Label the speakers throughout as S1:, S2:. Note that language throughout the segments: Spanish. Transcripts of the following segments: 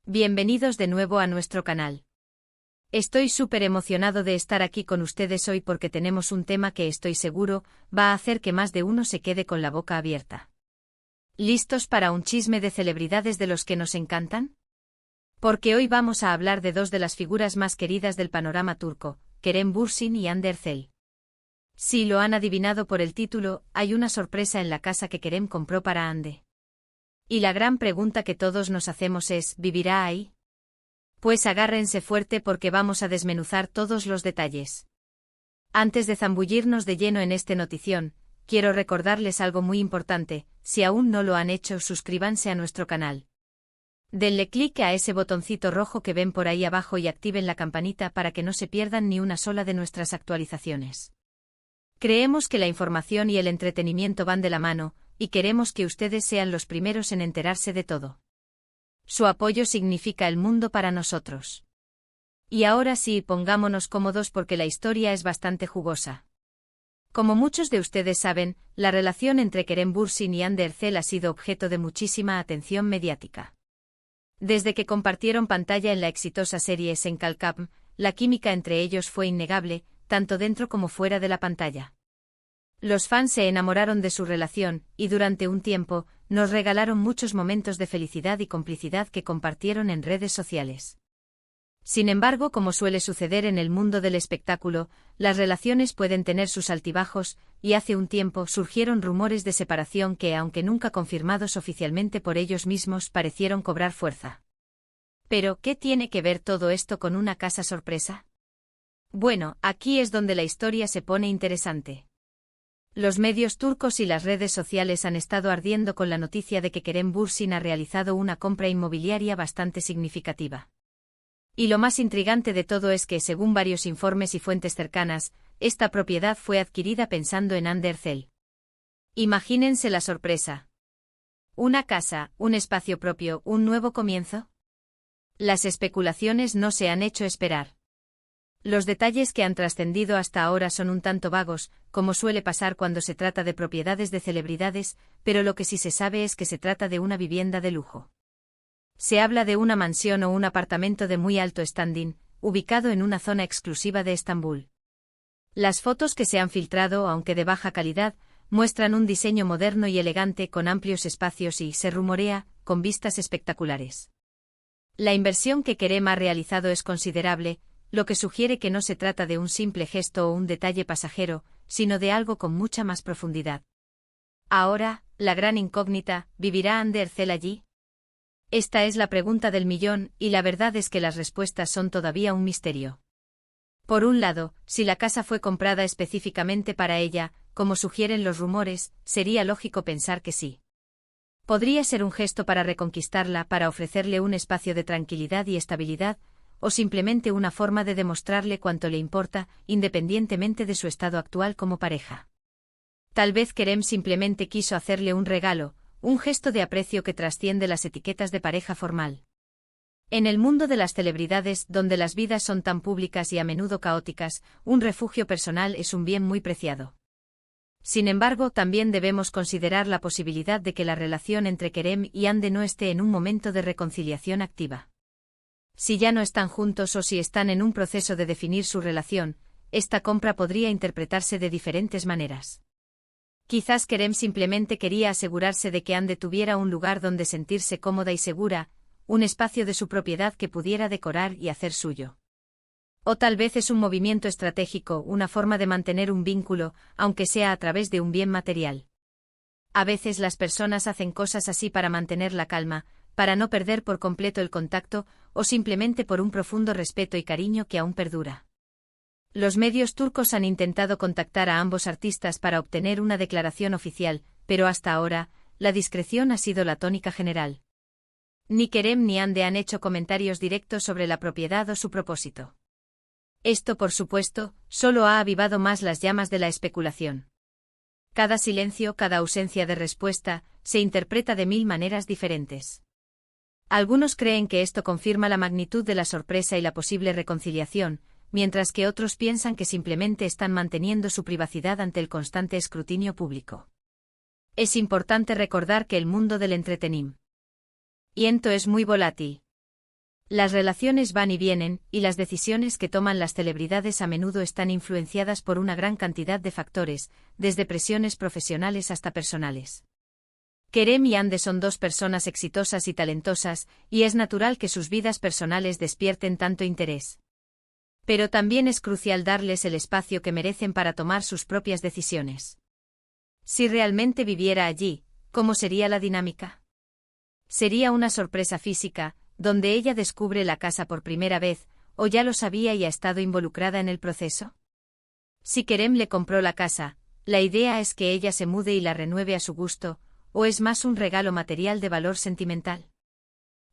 S1: Bienvenidos de nuevo a nuestro canal. Estoy súper emocionado de estar aquí con ustedes hoy porque tenemos un tema que estoy seguro va a hacer que más de uno se quede con la boca abierta. ¿Listos para un chisme de celebridades de los que nos encantan? Porque hoy vamos a hablar de dos de las figuras más queridas del panorama turco, Kerem Bürsin y Hande Erçel. Si lo han adivinado por el título, hay una sorpresa en la casa que Kerem compró para Hande. Y la gran pregunta que todos nos hacemos es, ¿vivirá ahí? Pues agárrense fuerte porque vamos a desmenuzar todos los detalles. Antes de zambullirnos de lleno en este notición, quiero recordarles algo muy importante: si aún no lo han hecho, suscríbanse a nuestro canal. Denle clic a ese botoncito rojo que ven por ahí abajo y activen la campanita para que no se pierdan ni una sola de nuestras actualizaciones. Creemos que la información y el entretenimiento van de la mano, y queremos que ustedes sean los primeros en enterarse de todo. Su apoyo significa el mundo para nosotros. Y ahora sí, pongámonos cómodos porque la historia es bastante jugosa. Como muchos de ustedes saben, la relación entre Kerem Bürsin y Hande Erçel ha sido objeto de muchísima atención mediática. Desde que compartieron pantalla en la exitosa serie Sen Kalkam, la química entre ellos fue innegable, tanto dentro como fuera de la pantalla. Los fans se enamoraron de su relación, y durante un tiempo, nos regalaron muchos momentos de felicidad y complicidad que compartieron en redes sociales. Sin embargo, como suele suceder en el mundo del espectáculo, las relaciones pueden tener sus altibajos, y hace un tiempo surgieron rumores de separación que, aunque nunca confirmados oficialmente por ellos mismos, parecieron cobrar fuerza. Pero, ¿qué tiene que ver todo esto con una casa sorpresa? Bueno, aquí es donde la historia se pone interesante. Los medios turcos y las redes sociales han estado ardiendo con la noticia de que Kerem Bürsin ha realizado una compra inmobiliaria bastante significativa. Y lo más intrigante de todo es que, según varios informes y fuentes cercanas, esta propiedad fue adquirida pensando en Hande Erçel. Imagínense la sorpresa. ¿Una casa, un espacio propio, un nuevo comienzo? Las especulaciones no se han hecho esperar. Los detalles que han trascendido hasta ahora son un tanto vagos, como suele pasar cuando se trata de propiedades de celebridades, pero lo que sí se sabe es que se trata de una vivienda de lujo. Se habla de una mansión o un apartamento de muy alto standing, ubicado en una zona exclusiva de Estambul. Las fotos que se han filtrado, aunque de baja calidad, muestran un diseño moderno y elegante con amplios espacios y, se rumorea, con vistas espectaculares. La inversión que Kerem ha realizado es considerable, lo que sugiere que no se trata de un simple gesto o un detalle pasajero, sino de algo con mucha más profundidad. Ahora, la gran incógnita: ¿vivirá Hande Erçel allí? Esta es la pregunta del millón, y la verdad es que las respuestas son todavía un misterio. Por un lado, si la casa fue comprada específicamente para ella, como sugieren los rumores, sería lógico pensar que sí. Podría ser un gesto para reconquistarla, para ofrecerle un espacio de tranquilidad y estabilidad, o simplemente una forma de demostrarle cuánto le importa, independientemente de su estado actual como pareja. Tal vez Kerem simplemente quiso hacerle un regalo, un gesto de aprecio que trasciende las etiquetas de pareja formal. En el mundo de las celebridades, donde las vidas son tan públicas y a menudo caóticas, un refugio personal es un bien muy preciado. Sin embargo, también debemos considerar la posibilidad de que la relación entre Kerem y Hande no esté en un momento de reconciliación activa. Si ya no están juntos o si están en un proceso de definir su relación, esta compra podría interpretarse de diferentes maneras. Quizás Kerem simplemente quería asegurarse de que Hande tuviera un lugar donde sentirse cómoda y segura, un espacio de su propiedad que pudiera decorar y hacer suyo. O tal vez es un movimiento estratégico, una forma de mantener un vínculo, aunque sea a través de un bien material. A veces las personas hacen cosas así para mantener la calma, para no perder por completo el contacto, o simplemente por un profundo respeto y cariño que aún perdura. Los medios turcos han intentado contactar a ambos artistas para obtener una declaración oficial, pero hasta ahora, la discreción ha sido la tónica general. Ni Kerem ni Hande han hecho comentarios directos sobre la propiedad o su propósito. Esto, por supuesto, solo ha avivado más las llamas de la especulación. Cada silencio, cada ausencia de respuesta, se interpreta de mil maneras diferentes. Algunos creen que esto confirma la magnitud de la sorpresa y la posible reconciliación, mientras que otros piensan que simplemente están manteniendo su privacidad ante el constante escrutinio público. Es importante recordar que el mundo del entretenimiento es muy volátil. Las relaciones van y vienen, y las decisiones que toman las celebridades a menudo están influenciadas por una gran cantidad de factores, desde presiones profesionales hasta personales. Kerem y Hande son dos personas exitosas y talentosas, y es natural que sus vidas personales despierten tanto interés. Pero también es crucial darles el espacio que merecen para tomar sus propias decisiones. Si realmente viviera allí, ¿cómo sería la dinámica? ¿Sería una sorpresa física, donde ella descubre la casa por primera vez, o ya lo sabía y ha estado involucrada en el proceso? Si Kerem le compró la casa, ¿la idea es que ella se mude y la renueve a su gusto, o es más un regalo material de valor sentimental?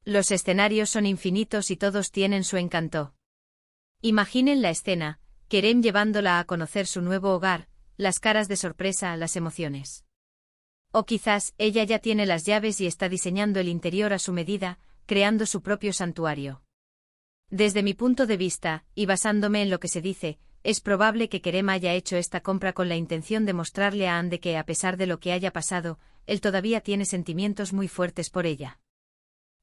S1: Los escenarios son infinitos y todos tienen su encanto. Imaginen la escena, Kerem llevándola a conocer su nuevo hogar, las caras de sorpresa, las emociones. O quizás ella ya tiene las llaves y está diseñando el interior a su medida, creando su propio santuario. Desde mi punto de vista, y basándome en lo que se dice, es probable que Kerem haya hecho esta compra con la intención de mostrarle a Hande que a pesar de lo que haya pasado, él todavía tiene sentimientos muy fuertes por ella.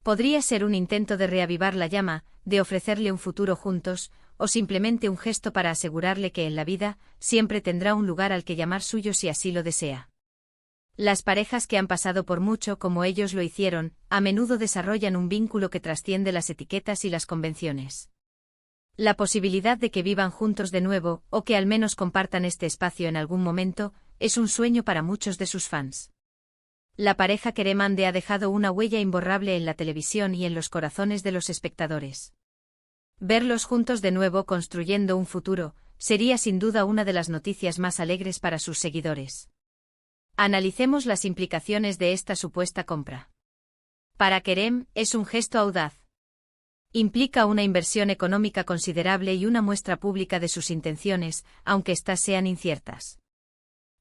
S1: Podría ser un intento de reavivar la llama, de ofrecerle un futuro juntos, o simplemente un gesto para asegurarle que en la vida, siempre tendrá un lugar al que llamar suyo si así lo desea. Las parejas que han pasado por mucho como ellos lo hicieron, a menudo desarrollan un vínculo que trasciende las etiquetas y las convenciones. La posibilidad de que vivan juntos de nuevo, o que al menos compartan este espacio en algún momento, es un sueño para muchos de sus fans. La pareja Kerem-Hande ha dejado una huella imborrable en la televisión y en los corazones de los espectadores. Verlos juntos de nuevo construyendo un futuro, sería sin duda una de las noticias más alegres para sus seguidores. Analicemos las implicaciones de esta supuesta compra. Para Kerem, es un gesto audaz. Implica una inversión económica considerable y una muestra pública de sus intenciones, aunque éstas sean inciertas.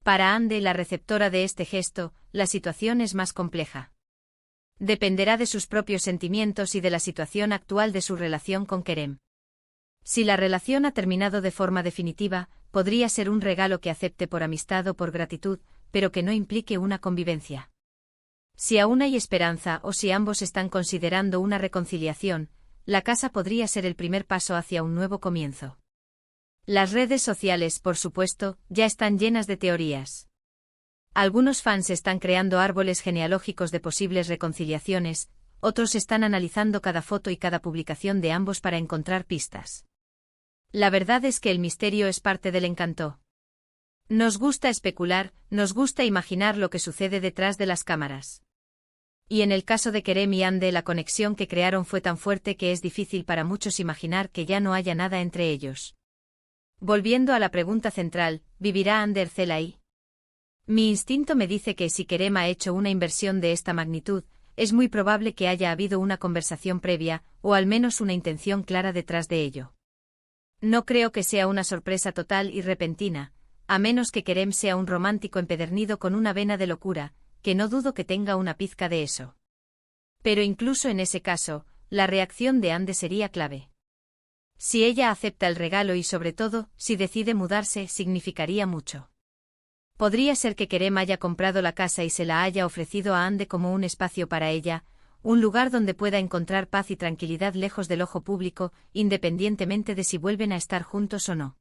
S1: Para Hande, la receptora de este gesto, la situación es más compleja. Dependerá de sus propios sentimientos y de la situación actual de su relación con Kerem. Si la relación ha terminado de forma definitiva, podría ser un regalo que acepte por amistad o por gratitud, pero que no implique una convivencia. Si aún hay esperanza o si ambos están considerando una reconciliación, la casa podría ser el primer paso hacia un nuevo comienzo. Las redes sociales, por supuesto, ya están llenas de teorías. Algunos fans están creando árboles genealógicos de posibles reconciliaciones, otros están analizando cada foto y cada publicación de ambos para encontrar pistas. La verdad es que el misterio es parte del encanto. Nos gusta especular, nos gusta imaginar lo que sucede detrás de las cámaras. Y en el caso de Kerem y Hande, la conexión que crearon fue tan fuerte que es difícil para muchos imaginar que ya no haya nada entre ellos. Volviendo a la pregunta central, ¿vivirá Hande Erçel ahí? Mi instinto me dice que si Kerem ha hecho una inversión de esta magnitud, es muy probable que haya habido una conversación previa, o al menos una intención clara detrás de ello. No creo que sea una sorpresa total y repentina, a menos que Kerem sea un romántico empedernido con una vena de locura, que no dudo que tenga una pizca de eso. Pero incluso en ese caso, la reacción de Hande sería clave. Si ella acepta el regalo y sobre todo, si decide mudarse, significaría mucho. Podría ser que Kerem haya comprado la casa y se la haya ofrecido a Hande como un espacio para ella, un lugar donde pueda encontrar paz y tranquilidad lejos del ojo público, independientemente de si vuelven a estar juntos o no.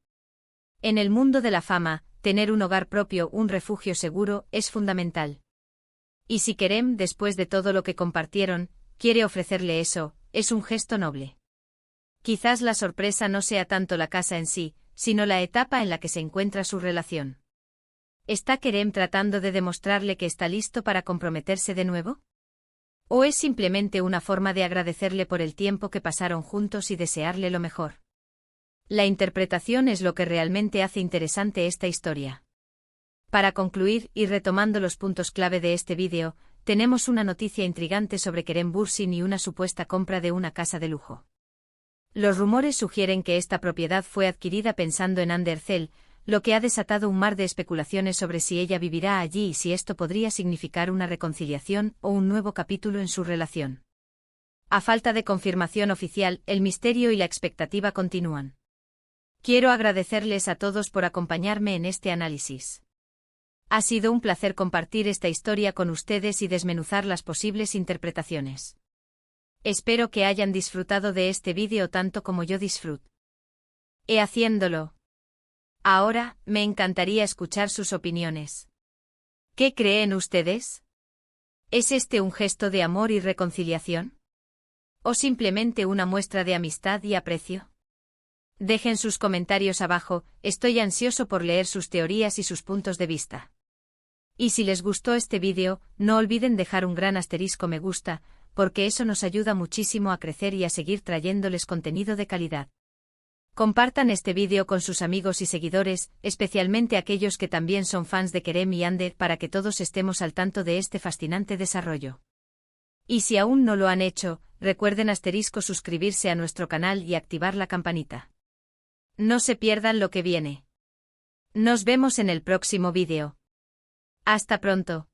S1: En el mundo de la fama, tener un hogar propio, un refugio seguro, es fundamental. Y si Kerem, después de todo lo que compartieron, quiere ofrecerle eso, es un gesto noble. Quizás la sorpresa no sea tanto la casa en sí, sino la etapa en la que se encuentra su relación. ¿Está Kerem tratando de demostrarle que está listo para comprometerse de nuevo? ¿O es simplemente una forma de agradecerle por el tiempo que pasaron juntos y desearle lo mejor? La interpretación es lo que realmente hace interesante esta historia. Para concluir, y retomando los puntos clave de este vídeo, tenemos una noticia intrigante sobre Kerem Bürsin y una supuesta compra de una casa de lujo. Los rumores sugieren que esta propiedad fue adquirida pensando en Hande Erçel, lo que ha desatado un mar de especulaciones sobre si ella vivirá allí y si esto podría significar una reconciliación o un nuevo capítulo en su relación. A falta de confirmación oficial, el misterio y la expectativa continúan. Quiero agradecerles a todos por acompañarme en este análisis. Ha sido un placer compartir esta historia con ustedes y desmenuzar las posibles interpretaciones. Espero que hayan disfrutado de este vídeo tanto como yo disfruto haciéndolo. Ahora, me encantaría escuchar sus opiniones. ¿Qué creen ustedes? ¿Es este un gesto de amor y reconciliación? ¿O simplemente una muestra de amistad y aprecio? Dejen sus comentarios abajo, estoy ansioso por leer sus teorías y sus puntos de vista. Y si les gustó este vídeo, no olviden dejar un gran asterisco me gusta, porque eso nos ayuda muchísimo a crecer y a seguir trayéndoles contenido de calidad. Compartan este vídeo con sus amigos y seguidores, especialmente aquellos que también son fans de Kerem y Ander, para que todos estemos al tanto de este fascinante desarrollo. Y si aún no lo han hecho, recuerden asterisco suscribirse a nuestro canal y activar la campanita. No se pierdan lo que viene. Nos vemos en el próximo vídeo. Hasta pronto.